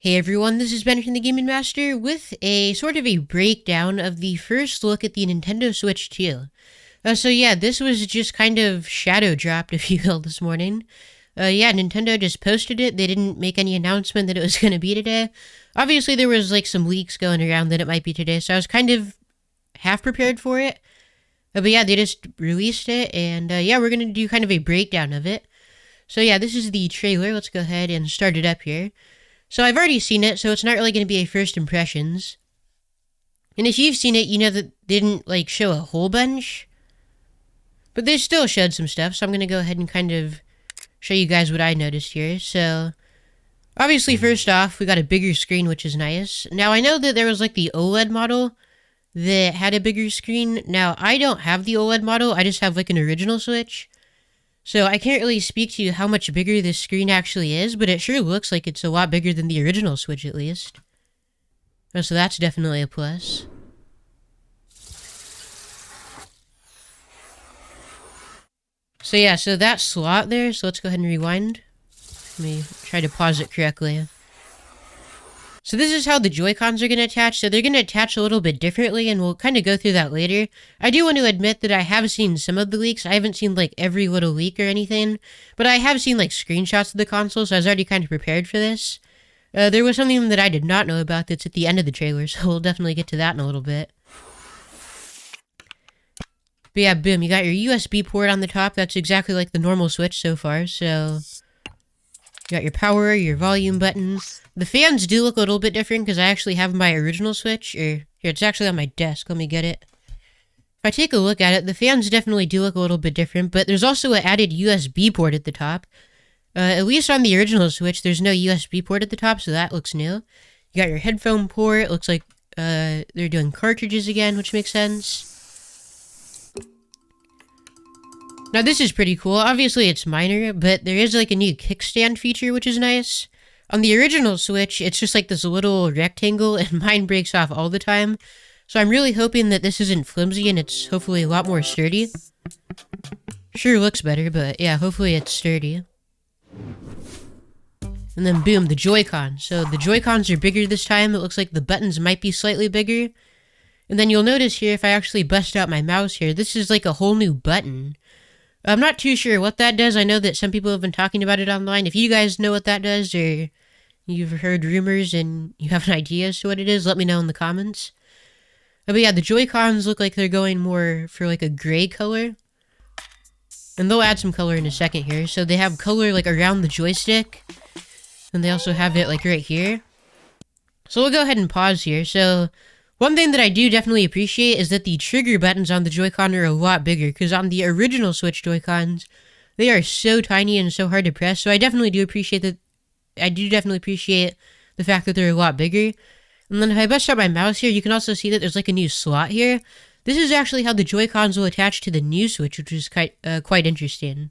Hey everyone, this is Ben from the Gaming Master with a sort of a breakdown of the first look at the Nintendo Switch 2. So yeah, this was just kind of shadow dropped, if you will, this morning. Nintendo just posted it. They didn't make any announcement that it was going to be today. Obviously, there was like some leaks going around that it might be today, so I was kind of half prepared for it. But yeah, they just released it, and we're going to do kind of a breakdown of it. So yeah, this is the trailer. Let's go ahead and start it up here. So I've already seen it, so it's not really going to be a first impressions. And if you've seen it, you know that they didn't like show a whole bunch. But they still showed some stuff, so I'm going to go ahead and kind of show you guys what I noticed here. So, obviously first off, we got a bigger screen, which is nice. Now I know that there was like the OLED model that had a bigger screen. Now I don't have the OLED model, I just have like an original Switch. So I can't really speak to you how much bigger this screen actually is, but it sure looks like it's a lot bigger than the original Switch at least. So that's definitely a plus. So yeah, so that slot there, so let's go ahead and rewind. Let me try to pause it correctly. So this is how the Joy-Cons are going to attach. So they're going to attach a little bit differently, and we'll kind of go through that later. I do want to admit that I have seen some of the leaks. I haven't seen like every little leak or anything, but I have seen like screenshots of the console, so I was already kind of prepared for this. There was something that I did not know about that's at the end of the trailer, so we'll definitely get to that in a little bit. But yeah, boom, you got your USB port on the top. That's exactly like the normal Switch so far, so you got your power, your volume button. The fans do look a little bit different because I actually have my original Switch. Here, it's actually on my desk. Let me get it. If I take a look at it, the fans definitely do look a little bit different, but there's also an added USB port at the top. At least on the original Switch, there's no USB port at the top, so that looks new. You got your headphone port. It looks like they're doing cartridges again, which makes sense. Now this is pretty cool. Obviously it's minor, but there is like a new kickstand feature, which is nice. On the original Switch, it's just like this little rectangle, and mine breaks off all the time. So I'm really hoping that this isn't flimsy and it's hopefully a lot more sturdy. Sure looks better, but yeah, hopefully it's sturdy. And then boom, the Joy-Con. So the Joy-Cons are bigger this time. It looks like the buttons might be slightly bigger. And then you'll notice here, if I actually bust out my mouse here, this is like a whole new button. I'm not too sure what that does. I know that some people have been talking about it online. If you guys know what that does, or you've heard rumors and you have an idea as to what it is, let me know in the comments. But yeah, the Joy-Cons look like they're going more for like a gray color. And they'll add some color in a second here. So they have color like around the joystick. And they also have it like right here. So we'll go ahead and pause here. So one thing that I do definitely appreciate is that the trigger buttons on the Joy-Con are a lot bigger, because on the original Switch Joy-Cons, they are so tiny and so hard to press, so I definitely do appreciate that. I do definitely appreciate the fact that they're a lot bigger. And then if I bust out my mouse here, you can also see that there's like a new slot here. This is actually how the Joy-Cons will attach to the new Switch, which is quite interesting.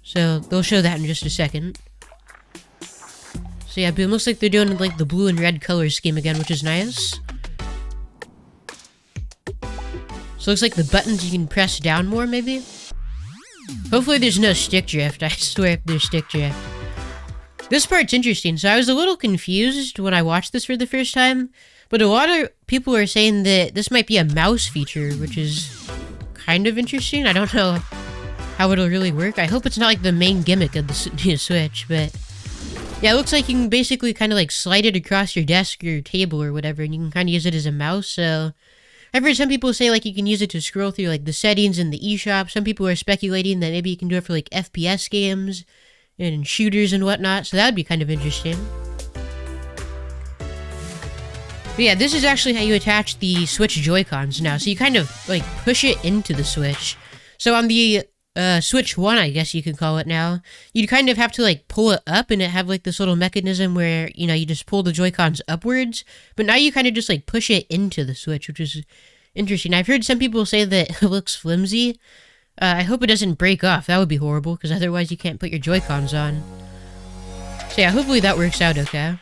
So they'll show that in just a second. So yeah, but it looks like they're doing like the blue and red color scheme again, which is nice. So it looks like the buttons you can press down more, maybe? Hopefully there's no stick drift. I swear if there's stick drift. This part's interesting. So I was a little confused when I watched this for the first time, but a lot of people are saying that this might be a mouse feature, which is kind of interesting. I don't know how it'll really work. I hope it's not like the main gimmick of the new Switch, but yeah, it looks like you can basically kind of like slide it across your desk or your table or whatever, and you can kind of use it as a mouse. So I've heard some people say like you can use it to scroll through like the settings in the eShop. Some people are speculating that maybe you can do it for like FPS games and shooters and whatnot, so that would be kind of interesting. But yeah, this is actually how you attach the Switch Joy-Cons now. So you kind of like push it into the Switch. So on the Switch 1, I guess you could call it now, you'd kind of have to like pull it up, and it have like this little mechanism where, you know, you just pull the Joy-Cons upwards, but now you kind of just like push it into the Switch, which is interesting. I've heard some people say that it looks flimsy. I hope it doesn't break off. That would be horrible, because otherwise you can't put your Joy-Cons on. So yeah, hopefully that works out okay.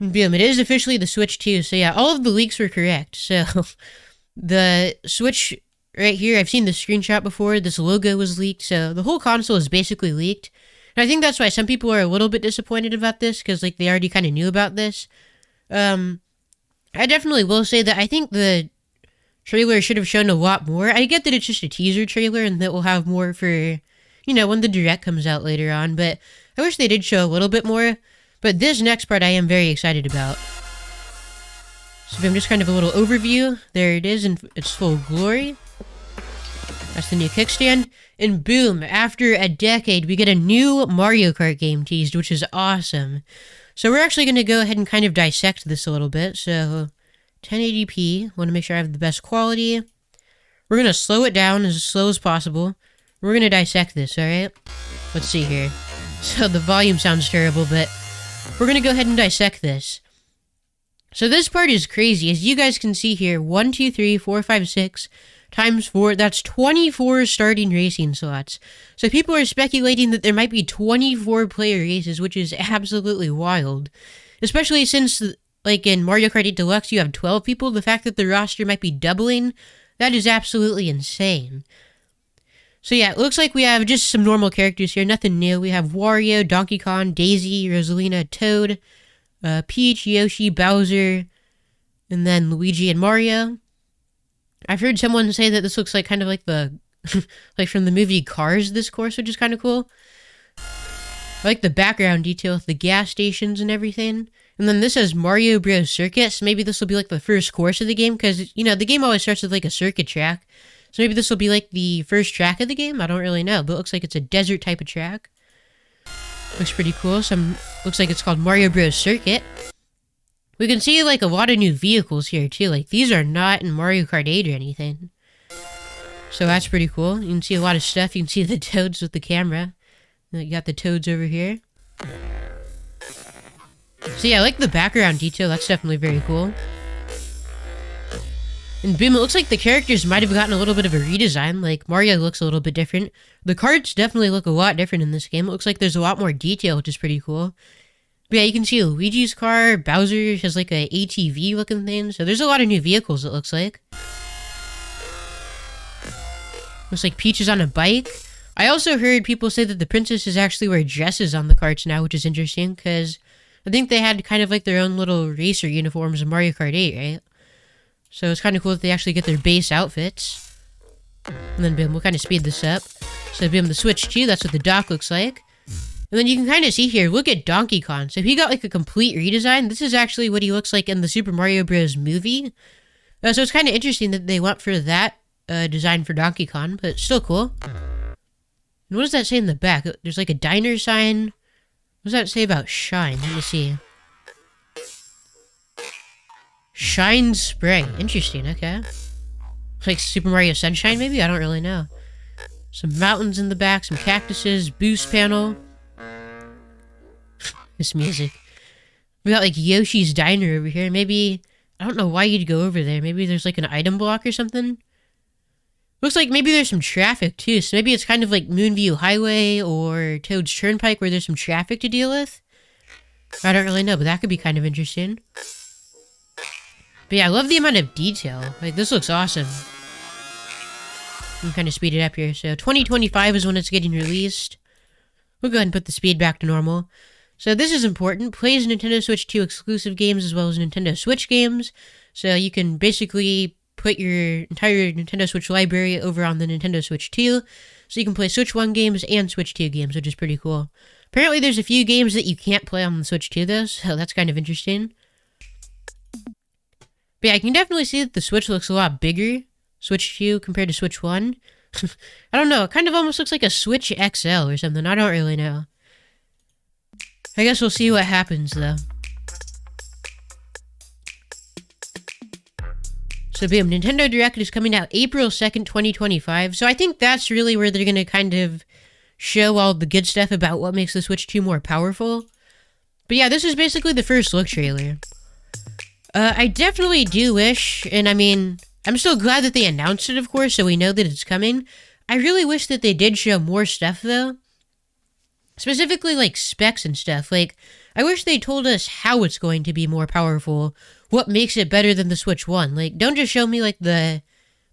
Boom, it is officially the Switch 2, so yeah, all of the leaks were correct. So the Switch right here, I've seen the screenshot before. This logo was leaked, so the whole console is basically leaked. And I think that's why some people are a little bit disappointed about this, because like they already kind of knew about this. I definitely will say that I think the trailer should have shown a lot more. I get that it's just a teaser trailer and that we'll have more for, when the direct comes out later on, but I wish they did show a little bit more. But this next part I am very excited about. So I'm just kind of a little overview. There it is in its full glory. That's the new kickstand. And boom, after a decade, we get a new Mario Kart game teased, which is awesome. So we're actually going to go ahead and kind of dissect this a little bit. So 1080p, want to make sure I have the best quality. We're going to slow it down as slow as possible. We're going to dissect this, alright? Let's see here. So the volume sounds terrible, but we're going to go ahead and dissect this. So this part is crazy. As you guys can see here, 1, 2, 3, 4, 5, 6 times 4, that's 24 starting racing slots. So people are speculating that there might be 24 player races, which is absolutely wild. Especially since, like in Mario Kart 8 Deluxe, you have 12 people. The fact that the roster might be doubling, that is absolutely insane. So yeah, it looks like we have just some normal characters here, nothing new. We have Wario, Donkey Kong, Daisy, Rosalina, Toad, Peach, Yoshi, Bowser, and then Luigi and Mario. I've heard someone say that this looks like kind of like the, like from the movie Cars, this course, which is kind of cool. I like the background detail with the gas stations and everything. And then this says Mario Bros. Circuit, so maybe this will be like the first course of the game, because, the game always starts with like a circuit track. So maybe this will be like the first track of the game? I don't really know, but it looks like it's a desert type of track. Looks pretty cool. Looks like it's called Mario Bros. Circuit. We can see like a lot of new vehicles here too. Like these are not in Mario Kart 8 or anything. So that's pretty cool. You can see a lot of stuff. You can see the toads with the camera. You got the toads over here. So yeah, I like the background detail. That's definitely very cool. And boom, it looks like the characters might have gotten a little bit of a redesign. Like Mario looks a little bit different. The carts definitely look a lot different in this game. It looks like there's a lot more detail, which is pretty cool. But yeah, you can see Luigi's car. Bowser has like a ATV looking thing. So there's a lot of new vehicles, it looks like. Looks like Peach is on a bike. I also heard people say that the princesses actually wear dresses on the carts now, which is interesting, because I think they had kind of like their own little racer uniforms in Mario Kart 8, right? So it's kind of cool that they actually get their base outfits. And then boom, we'll kind of speed this up. So boom, the Switch 2, that's what the dock looks like. And then you can kind of see here, look at Donkey Kong. So he got like a complete redesign. This is actually what he looks like in the Super Mario Bros. Movie. So it's kind of interesting that they went for that design for Donkey Kong, but still cool. And what does that say in the back? There's like a diner sign. What does that say about Shine? Let me see. Shine Spray. Interesting, okay. Like Super Mario Sunshine, maybe? I don't really know. Some mountains in the back, some cactuses, boost panel. This music. We got like Yoshi's Diner over here. Maybe, I don't know why you'd go over there. Maybe there's like an item block or something. Looks like maybe there's some traffic too. So maybe it's kind of like Moonview Highway or Toad's Turnpike where there's some traffic to deal with. I don't really know, but that could be kind of interesting. But yeah, I love the amount of detail. Like, this looks awesome. I'm kind of speed it up here. So 2025 is when it's getting released. We'll go ahead and put the speed back to normal. So this is important. Plays Nintendo Switch 2 exclusive games as well as Nintendo Switch games. So you can basically put your entire Nintendo Switch library over on the Nintendo Switch 2. So you can play Switch 1 games and Switch 2 games, which is pretty cool. Apparently there's a few games that you can't play on the Switch 2 though, so that's kind of interesting. But yeah, I can definitely see that the Switch looks a lot bigger. Switch 2 compared to Switch 1. I don't know, it kind of almost looks like a Switch XL or something. I don't really know. I guess we'll see what happens though. So boom, Nintendo Direct is coming out April 2nd, 2025. So I think that's really where they're going to kind of show all the good stuff about what makes the Switch 2 more powerful. But yeah, this is basically the first look trailer. I definitely do wish, and I mean, I'm still glad that they announced it, of course, so we know that it's coming. I really wish that they did show more stuff, though. Specifically, like, specs and stuff. Like, I wish they told us how it's going to be more powerful. What makes it better than the Switch 1. Like, don't just show me, like, the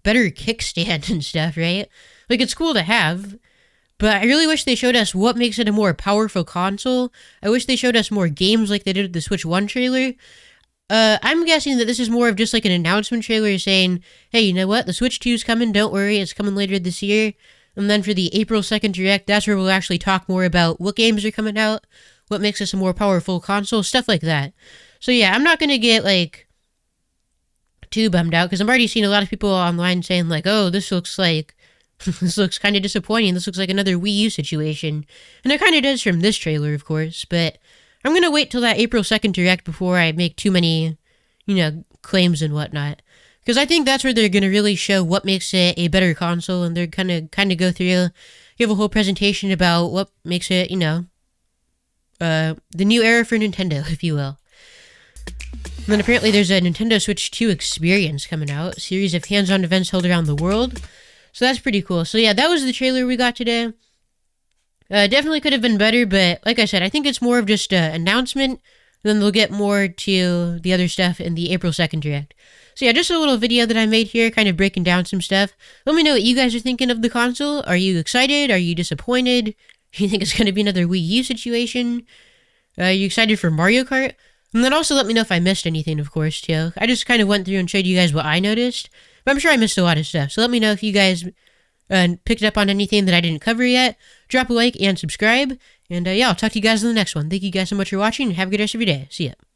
better kickstand and stuff, right? Like, it's cool to have, But I really wish they showed us what makes it a more powerful console. I wish they showed us more games like they did with the Switch 1 trailer. I'm guessing that this is more of just like an announcement trailer saying, hey, you know what? The Switch 2 is coming. Don't worry. It's coming later this year. And then for the April 2nd Direct, that's where we'll actually talk more about what games are coming out, what makes this a more powerful console, stuff like that. So yeah, I'm not going to get like too bummed out because I'm already seeing a lot of people online saying like, oh, this looks like, this looks kind of disappointing. This looks like another Wii U situation. And it kind of does from this trailer, of course, but I'm going to wait till that April 2nd Direct before I make too many, claims and whatnot. Because I think that's where they're going to really show what makes it a better console, and they're going to kind of go through, give a whole presentation about what makes it, the new era for Nintendo, if you will. And then apparently there's a Nintendo Switch 2 experience coming out, a series of hands-on events held around the world. So that's pretty cool. So yeah, that was the trailer we got today. Definitely could have been better, but like I said, I think it's more of just an announcement. Then they'll get more to the other stuff in the April 2nd Direct. So yeah, just a little video that I made here, kind of breaking down some stuff. Let me know what you guys are thinking of the console. Are you excited? Are you disappointed? Do you think it's going to be another Wii U situation? Are you excited for Mario Kart? And then also let me know if I missed anything, of course, too. I just kind of went through and showed you guys what I noticed. But I'm sure I missed a lot of stuff. So let me know if you guys picked up on anything that I didn't cover yet. Drop a like and subscribe. And yeah, I'll talk to you guys in the next one. Thank you guys so much for watching, and have a good rest of your day. See ya.